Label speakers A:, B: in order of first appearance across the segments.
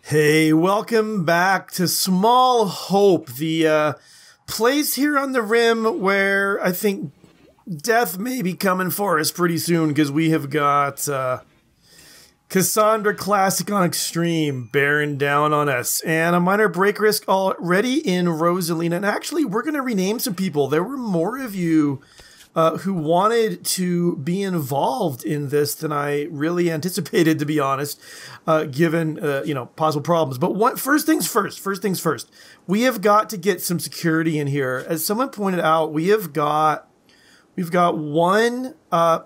A: Hey, welcome back to Small Hope, the place here on the Rim where I think death may be coming for us pretty soon because we have got Cassandra Classic on Extreme bearing down on us, and a minor break risk already in Rosalina. And actually, we're going to rename some people. There were more of you who wanted to be involved in this than I really anticipated, to be honest, given possible problems. But first things first. We have got to get some security in here. As someone pointed out, we've got one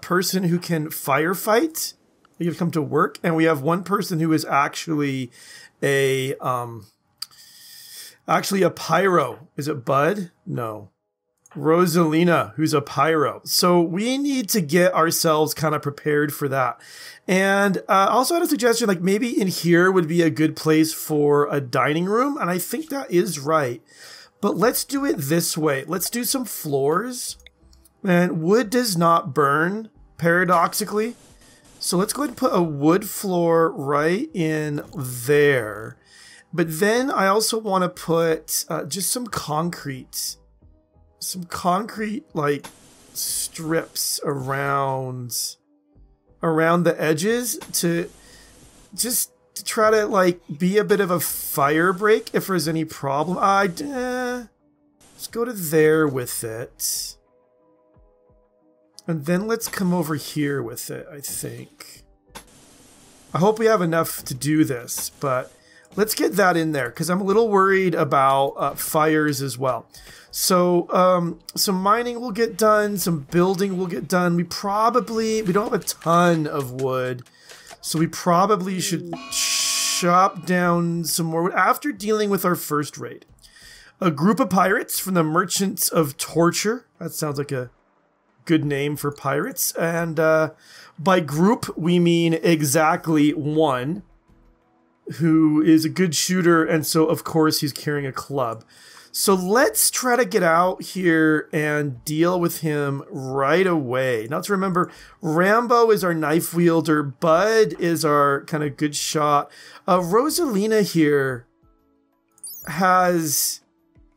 A: person who can firefight. They have come to work, and we have one person who is actually a pyro. Is it Bud? No. Rosalina, who's a pyro. So we need to get ourselves kind of prepared for that. And also had a suggestion, like maybe in here would be a good place for a dining room. And I think that is right. But let's do it this way. Let's do some floors. And wood does not burn, paradoxically. So let's go ahead and put a wood floor right in there. But then I also want to put just some concrete like strips around the edges to try to like be a bit of a fire break if there's any problem. Let's go to there with it. And then let's come over here with it, I think. I hope we have enough to do this, but let's get that in there because I'm a little worried about fires as well. So some mining will get done, some building will get done. We don't have a ton of wood, so we probably should chop down some more wood after dealing with our first raid. A group of pirates from the Merchants of Torture. That sounds like a good name for pirates. And by group, we mean exactly one who is a good shooter, and so of course he's carrying a club. So let's try to get out here and deal with him right away. Now to remember, Rambo is our knife wielder, Bud is our kind of good shot. Rosalina here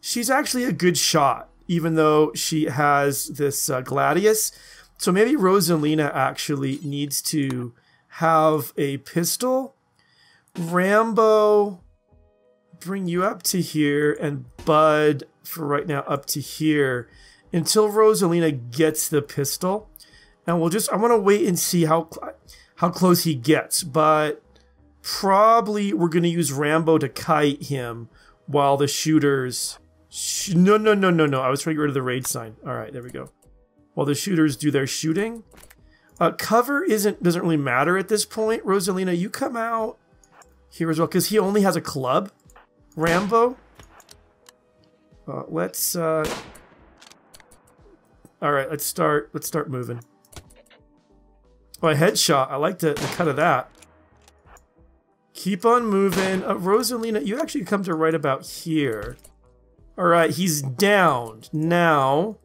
A: she's actually a good shot, even though she has this Gladius. So maybe Rosalina actually needs to have a pistol. Rambo, bring you up to here, and Bud, for right now, up to here until Rosalina gets the pistol. And I want to wait and see how close he gets, but probably we're going to use Rambo to kite him while the shooters... No. I was trying to get rid of the raid sign. All right, there we go. While the shooters do their shooting. Cover doesn't really matter at this point. Rosalina, you come out here as well, because he only has a club. Rambo. Let's all right, let's start moving. Oh, a headshot. I like the cut of that. Keep on moving. Rosalina, you actually come to right about here. All right, he's downed. Now,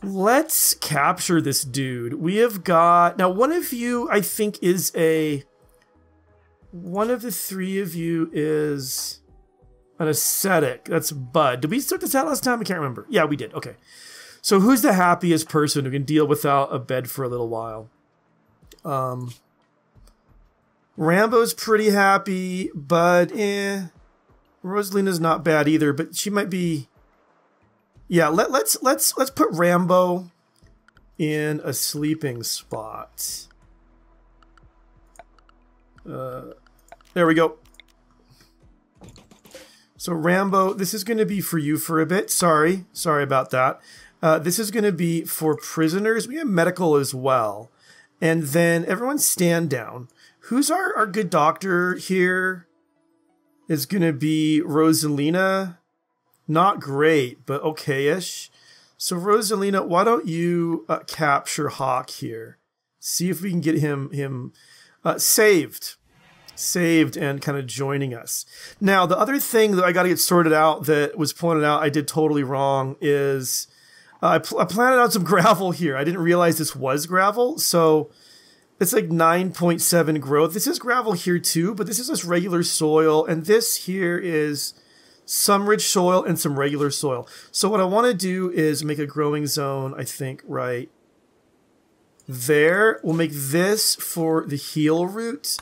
A: let's capture this dude. We have got... Now, one of you, I think, is a... One of the three of you is an ascetic. That's Bud. Did we start this out last time? I can't remember. Yeah, we did. Okay. So who's the happiest person who can deal without a bed for a little while? Rambo's pretty happy. Bud, Rosalina's not bad either, but she might be... Yeah, let's put Rambo in a sleeping spot. There we go. So Rambo, this is going to be for you for a bit. Sorry about that. This is going to be for prisoners. We have medical as well. And then everyone stand down. Who's our good doctor here? Is going to be Rosalina. Not great, but okay-ish. So Rosalina, why don't you capture Hawk here? See if we can get him saved and kind of joining us. Now, the other thing that I got to get sorted out that was pointed out I did totally wrong is I planted out some gravel here. I didn't realize this was gravel. So It's like 9.7 growth. This is gravel here too, but this is just regular soil. And this here is some rich soil and some regular soil. So what I want to do is make a growing zone, I think, right there. We'll make this for the heel root,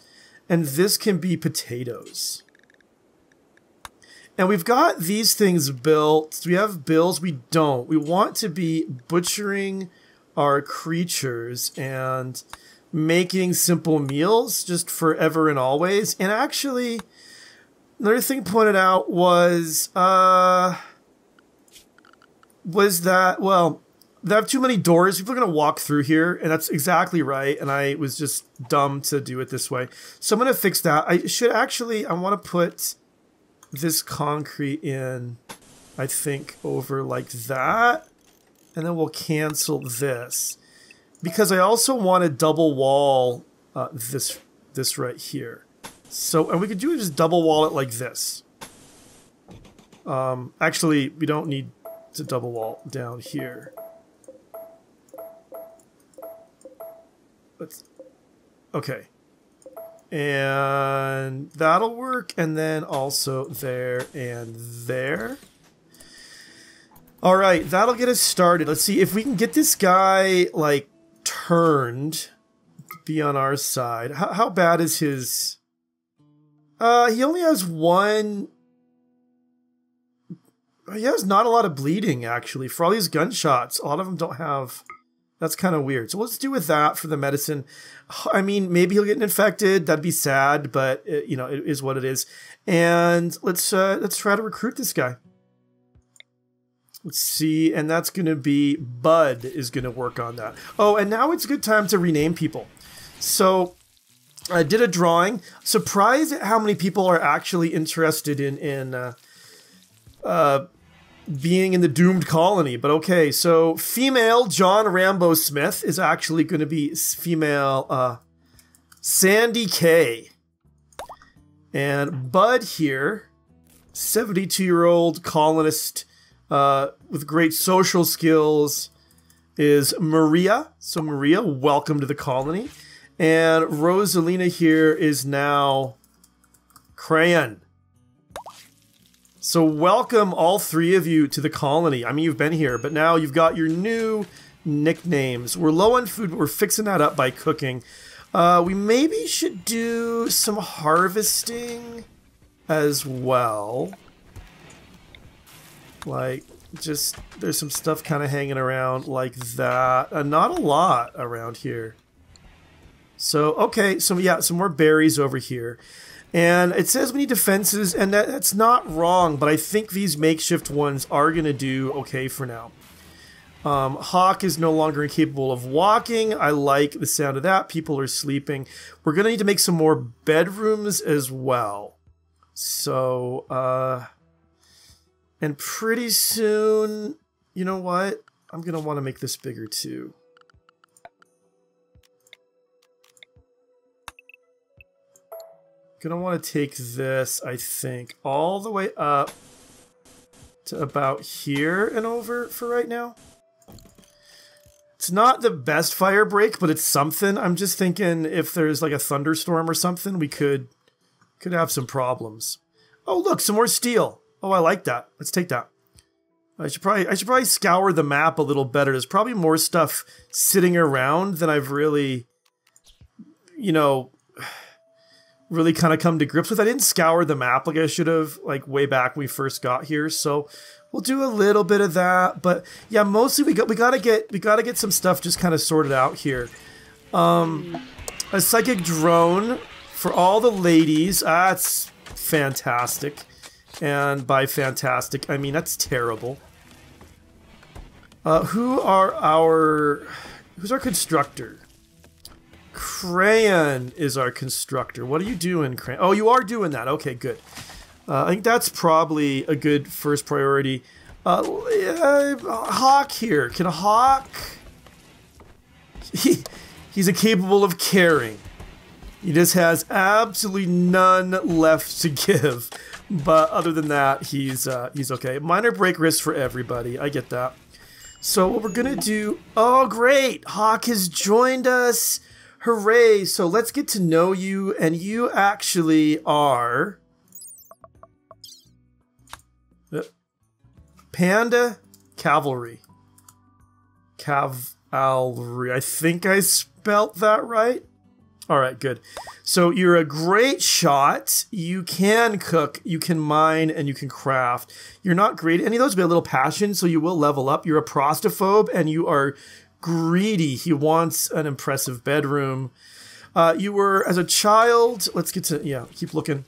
A: and this can be potatoes. And we've got these things built. Do we have bills? We don't. We want to be butchering our creatures and making simple meals just forever and always. And actually, another thing pointed out was that, well, they have too many doors. People are going to walk through here, and that's exactly right. And I was just dumb to do it this way. So I'm going to fix that. I want to put this concrete in, I think, over like that. And then we'll cancel this. Because I also want to double wall this right here. So, and we could do it, just double wall it like this. Actually, we don't need to double wall down here. Okay. And that'll work. And then also there and there. All right, that'll get us started. Let's see if we can get this guy, like, turned to be on our side. How bad is his... he only has one... He has not a lot of bleeding, actually. For all these gunshots, a lot of them don't have... That's kind of weird. So let's do with that for the medicine. I mean, maybe he'll get infected. That'd be sad, but, you know, it is what it is. And let's try to recruit this guy. Let's see, and that's going to be Bud is going to work on that. Oh, and now it's a good time to rename people. So I did a drawing. Surprised at how many people are actually interested in being in the doomed colony. But okay, so female John Rambo Smith is actually going to be female Sandy K. And Bud here, 72-year-old colonist with great social skills, is Maria. So Maria, welcome to the colony. And Rosalina here is now Crayon. So welcome all three of you to the colony. I mean, you've been here, but now you've got your new nicknames. We're low on food, but we're fixing that up by cooking. We maybe should do some harvesting as well. Like, just, there's some stuff kind of hanging around like that. Not a lot around here. So, okay, so yeah, some more berries over here. And it says we need defenses, and that's not wrong, but I think these makeshift ones are going to do okay for now. Hawk is no longer incapable of walking. I like the sound of that. People are sleeping. We're going to need to make some more bedrooms as well. So, and pretty soon, you know what? I'm going to want to make this bigger too. Going to want to take this, I think, all the way up to about here and over for right now. It's not the best fire break, but it's something. I'm just thinking if there's like a thunderstorm or something, we could have some problems. Oh, look, some more steel. Oh, I like that. Let's take that. I should probably scour the map a little better. There's probably more stuff sitting around than I've really, you know, really kind of come to grips with. I didn't scour the map like I should have, like way back when we first got here. So we'll do a little bit of that, but yeah, mostly we gotta get some stuff just kind of sorted out here. A psychic drone for all the ladies. That's fantastic. And by fantastic, I mean that's terrible. Who's our constructor? Crayon is our constructor. What are you doing, Crayon? Oh, you are doing that. Okay, good. I think that's probably a good first priority. Hawk here. Can Hawk... He's incapable of caring. He just has absolutely none left to give. But other than that, he's okay. Minor break risk for everybody. I get that. So what we're going to do... Oh, great! Hawk has joined us Hooray! So let's get to know you, and you actually are Panda Cavalry. Cavalry. I think I spelt that right. All right, good. So you're a great shot. You can cook, you can mine, and you can craft. You're not great at any of those, but a little passion, so you will level up. You're a prostaphobe, and you are greedy. He wants an impressive bedroom. You were, as a child, let's get to, yeah, keep looking.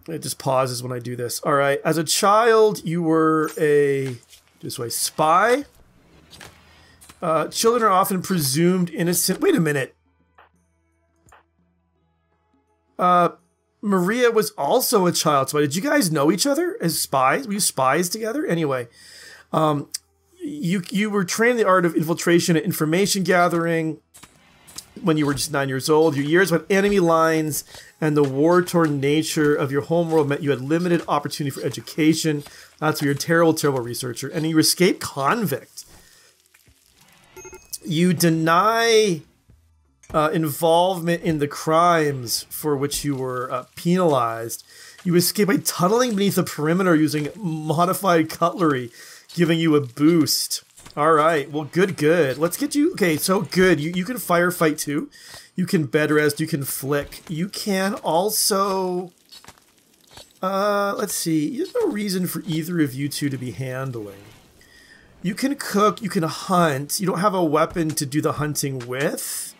A: It just pauses when I do this. All right, as a child, you were a, this way, spy. Children are often presumed innocent. Wait a minute. Maria was also a child spy. Did you guys know each other as spies? Were you spies together? Anyway, you were trained in the art of infiltration and information gathering when you were just 9 years old. Your years with enemy lines and the war-torn nature of your homeworld meant you had limited opportunity for education. That's why you're a terrible, terrible researcher. And you escaped convict. You deny involvement in the crimes for which you were penalized. You escape by tunneling beneath the perimeter using modified cutlery, giving you a boost. All right, well, good, good. Let's get you, okay, so good. You can firefight too. You can bed rest, you can flick. You can also, let's see, there's no reason for either of you two to be handling. You can cook, you can hunt. You don't have a weapon to do the hunting with,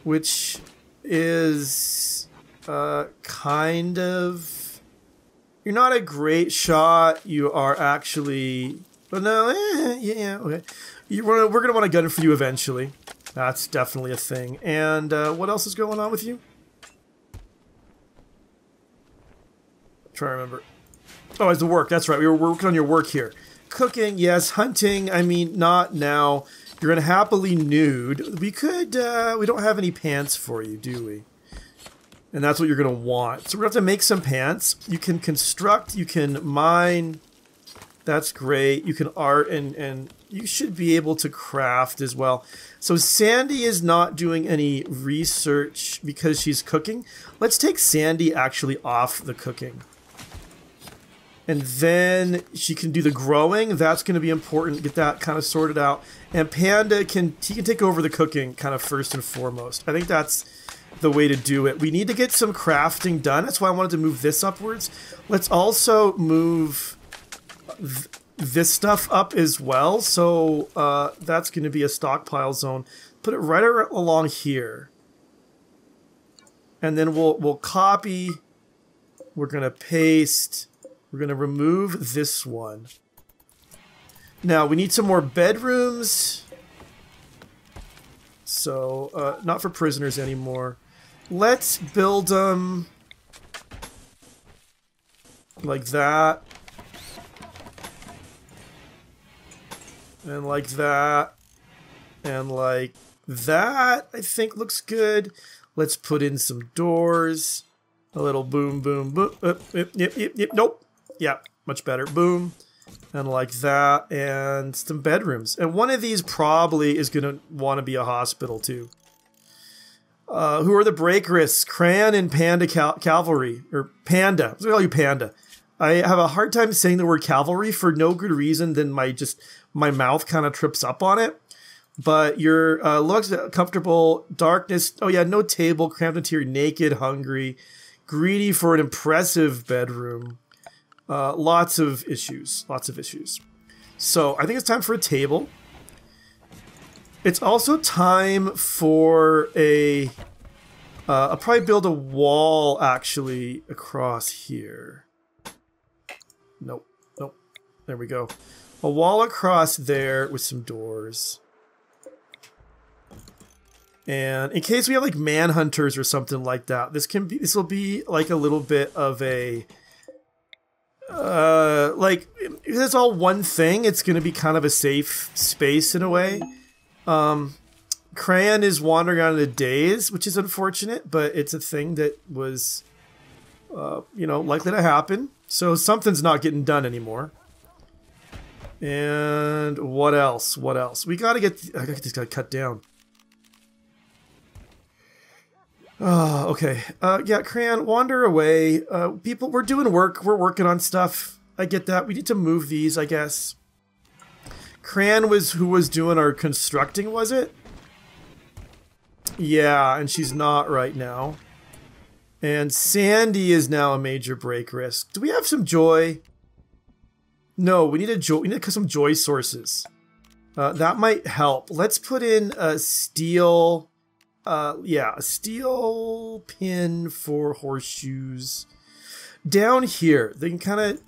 A: which is kind of... You're not a great shot. You are actually... Oh, no, yeah, okay. We're going to want a gun for you eventually. That's definitely a thing. And what else is going on with you? I'm trying to remember. Oh, it's the work. That's right. We were working on your work here. Cooking, yes. Hunting, I mean, not now. You're gonna happily nude. We could, we don't have any pants for you, do we? And that's what you're gonna want. So we're gonna have to make some pants. You can construct, you can mine. That's great. You can art, and you should be able to craft as well. So Sandy is not doing any research because she's cooking. Let's take Sandy actually off the cooking. And then she can do the growing. That's going to be important. Get that kind of sorted out. And Panda can take over the cooking kind of first and foremost. I think that's the way to do it. We need to get some crafting done. That's why I wanted to move this upwards. Let's also move this stuff up as well. So that's going to be a stockpile zone. Put it right along here. And then we'll copy. We're going to paste. We're going to remove this one. Now, we need some more bedrooms. So, not for prisoners anymore. Let's build them like that. And like that. And like that, I think looks good. Let's put in some doors. A little boom, boom, boom. Yep. Nope. Yeah, much better. Boom. And like that. And some bedrooms. And one of these probably is going to want to be a hospital too. Who are the breakerists? Cran and Panda Cavalry. Or Panda. I'm going to call you Panda. I have a hard time saying the word cavalry for no good reason than my mouth kind of trips up on it. But your looks comfortable. Darkness. Oh yeah, no table. Cramped interior. Naked. Hungry. Greedy for an impressive bedroom. Lots of issues. Lots of issues. So I think it's time for a table. It's also time for a... I'll probably build a wall actually across here. Nope. Nope. There we go. A wall across there with some doors. And in case we have like manhunters or something like that, this will be like a little bit of a like if it's all one thing, it's going to be kind of a safe space in a way. Crayon is wandering around in a daze, which is unfortunate, but it's a thing that was you know, likely to happen. So something's not getting done anymore. And what else? What else? We gotta get... I gotta get this guy cut down. Oh, okay. Yeah, Cran, wander away. People, we're doing work. We're working on stuff. I get that. We need to move these, I guess. Cran was who was doing our constructing, was it? Yeah, and she's not right now. And Sandy is now a major break risk. Do we have some joy? No, we need a joy. We need some joy sources. That might help. Let's put in a steel. Yeah, a steel pin for horseshoes. Down here, they can kind of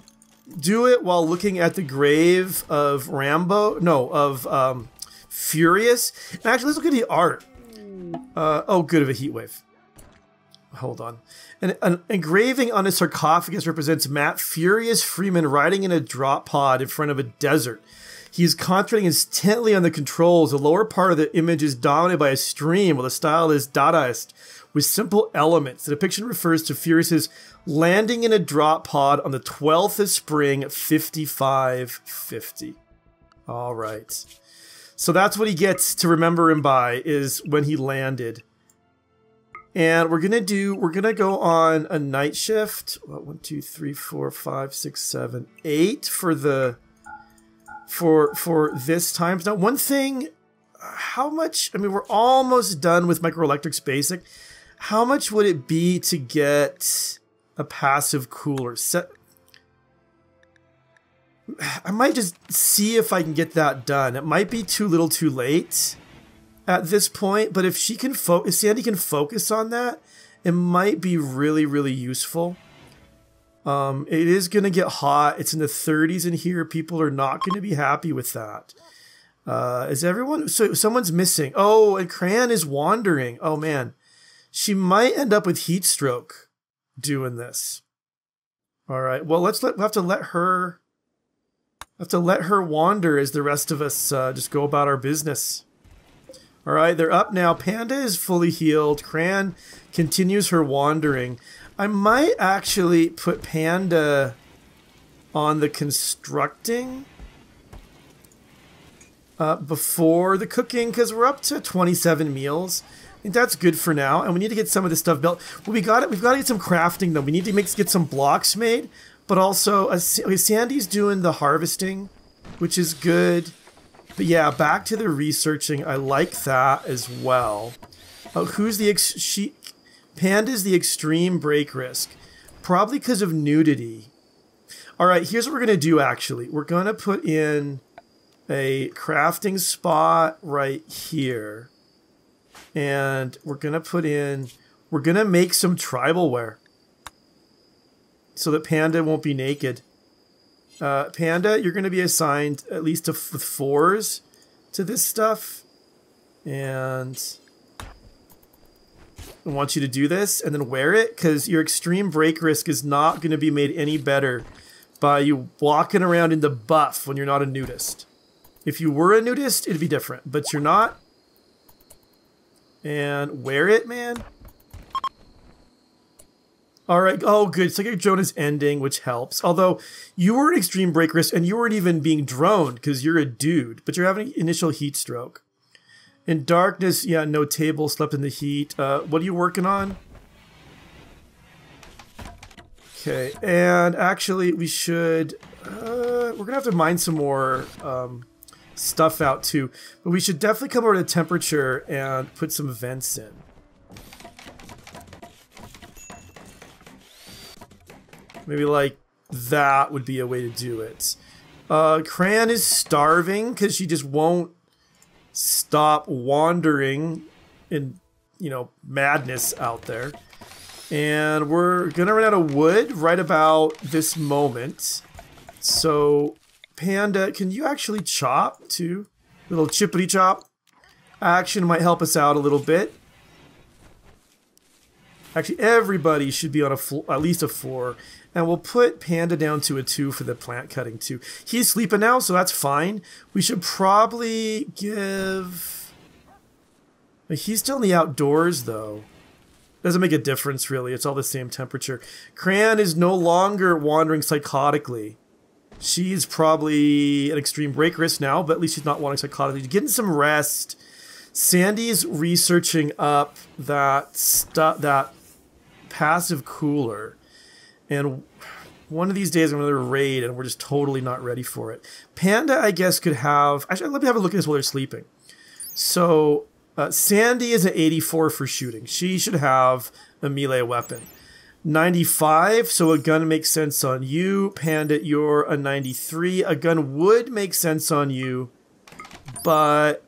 A: do it while looking at the grave of Rambo. No, of Furious. And actually, let's look at the art. Oh, good, of a heat wave. Hold on. An engraving on a sarcophagus represents Matt Furious Freeman riding in a drop pod in front of a desert. He is concentrating intently on the controls. The lower part of the image is dominated by a stream, while the style is Dadaist with simple elements. The depiction refers to Furious's landing in a drop pod on the 12th of spring, 5550. All right. So that's what he gets to remember him by, is when he landed. And we're gonna go on a night shift. 1, 2, 3, 4, 5, 6, 7, 8 for this times. Now, one thing, how much? I mean, we're almost done with Microelectrics Basic. How much would it be to get a passive cooler set? I might just see if I can get that done. It might be too little, too late at this point, but if she can if Sandy can focus on that, it might be really, really useful. It is going to get hot. It's in the 30s in here. People are not going to be happy with that. Is everyone... So someone's missing. Oh, and Cran is wandering. Oh, man. She might end up with heat stroke doing this. All right. Well, we'll have to let her... wander as the rest of us just go about our business. All right, they're up now. Panda is fully healed. Cran continues her wandering. I might actually put Panda on the constructing before the cooking, because we're up to 27 meals. I think that's good for now, and we need to get some of this stuff built. Well, we've got to get some crafting though. We need to get some blocks made, but also okay, Sandy's doing the harvesting, which is good. But yeah, back to the researching. I like that as well. Who's the Panda's the extreme break risk, probably because of nudity. All right, here's what we're gonna do. Actually, we're gonna put in a crafting spot right here, and we're gonna make some tribal wear so that Panda won't be naked. Panda, you're going to be assigned at least with 4s to this stuff. And I want you to do this and then wear it, because your extreme break risk is not going to be made any better by you walking around in the buff when you're not a nudist. If you were a nudist, it'd be different, but you're not. And wear it, man. All right. Oh, good. So your drone is ending, which helps. Although you were an extreme break risk and you weren't even being droned because you're a dude, but you're having initial heat stroke. In darkness, yeah, no table, slept in the heat. What are you working on? Okay. And actually, we should... we're going to have to mine some more stuff out too. But we should definitely come over to temperature and put some vents in. Maybe like that would be a way to do it. Cran is starving because she just won't stop wandering in, madness out there. And we're going to run out of wood right about this moment. So, Panda, can you actually chop too? A little chippity chop action might help us out a little bit. Actually, everybody should be on at least a 4. And we'll put Panda down to a 2 for the plant cutting too. He's sleeping now, so that's fine. We should probably give... He's still in the outdoors, though. Doesn't make a difference, really. It's all the same temperature. Cran is no longer wandering psychotically. She's probably an extreme break risk now, but at least she's not wanting psychotically. Getting some rest. Sandy's researching up that passive cooler. And one of these days I'm going to raid and we're just totally not ready for it. Panda, I guess, could have... Actually, let me have a look at this while they're sleeping. So, Sandy is an 84 for shooting. She should have a melee weapon. 95, so a gun makes sense on you. Panda, you're a 93. A gun would make sense on you, but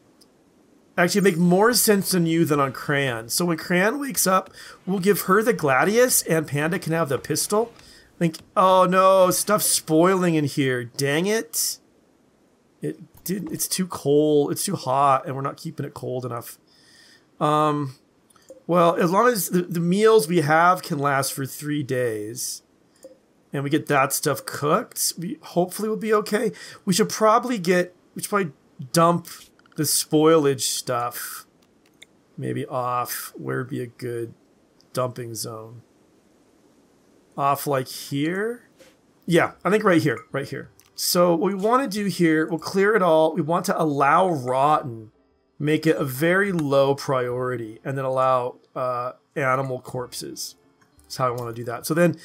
A: actually make more sense on you than on Cran. So when Cran wakes up, we'll give her the Gladius and Panda can have the pistol. Think, oh no, stuff's spoiling in here. Dang it. It's too cold, it's too hot, and we're not keeping it cold enough. Well, as long as the meals we have can last for 3 days and we get that stuff cooked, we hopefully will be okay. We should probably dump the spoilage stuff maybe off where would be a good dumping zone. Off like here? Yeah, I think right here, right here. So what we want to do here, we'll clear it all. We want to allow rotten. Make it a very low priority, and then allow animal corpses. That's how I want to do that. So then,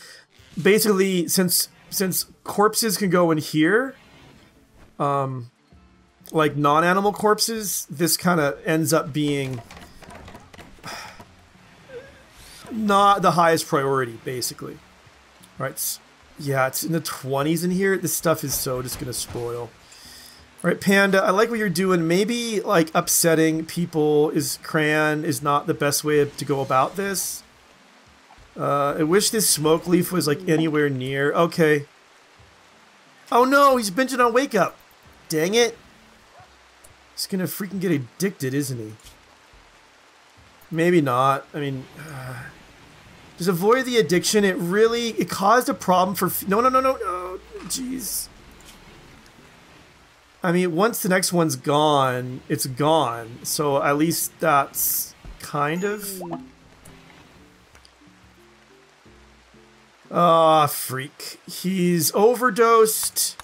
A: basically, since corpses can go in here, like non-animal corpses, this kind of ends up being not the highest priority, basically. Right? Yeah, it's in the 20s in here. This stuff is so just gonna spoil. Right, Panda, I like what you're doing. Maybe, like, upsetting people Cran is not the best way to go about this. I wish this smoke leaf was, like, anywhere near. Okay. Oh, no, he's binging on Wake Up. Dang it. He's gonna freaking get addicted, isn't he? Maybe not. I mean, just avoid the addiction. It caused a problem for... No. Jeez. I mean, once the next one's gone, it's gone. So at least that's kind of... Ah, freak. He's overdosed.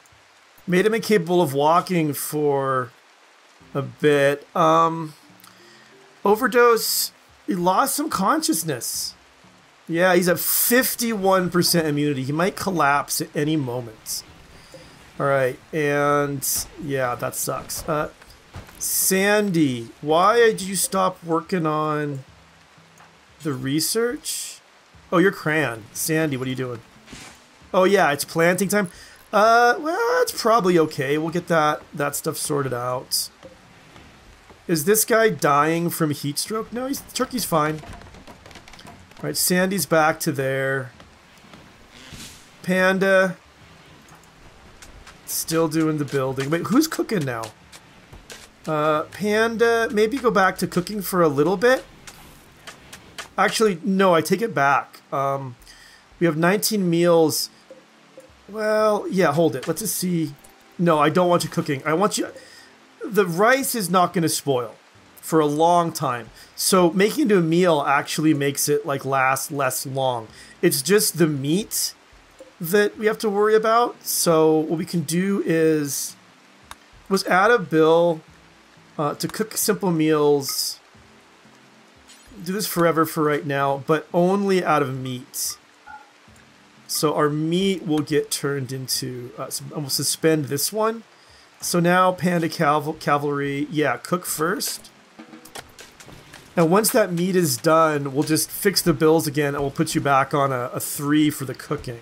A: Made him incapable of walking for a bit. Overdose. He lost some consciousness. Yeah, he's at 51% immunity. He might collapse at any moment. Alright, and yeah, that sucks. Sandy, why did you stop working on the research? Oh, you're Cran. Sandy, what are you doing? Oh yeah, it's planting time. Well, it's probably okay. We'll get that stuff sorted out. Is this guy dying from heat stroke? No, Turkey's fine. Alright, Sandy's back to there. Panda... Still doing the building. Wait, who's cooking now? Panda, maybe go back to cooking for a little bit. Actually, no, I take it back. We have 19 meals. Well, yeah, hold it. Let's just see. No, I don't want you cooking. I want you... The rice is not going to spoil for a long time. So making it into a meal actually makes it like last less long. It's just the meat that we have to worry about. So what we can do is add a bill to cook simple meals. Do this forever for right now, but only out of meat. So our meat will get turned into, we'll suspend this one. So now Panda Cavalry, yeah, cook first. And once that meat is done, we'll just fix the bills again and we'll put you back on a 3 for the cooking.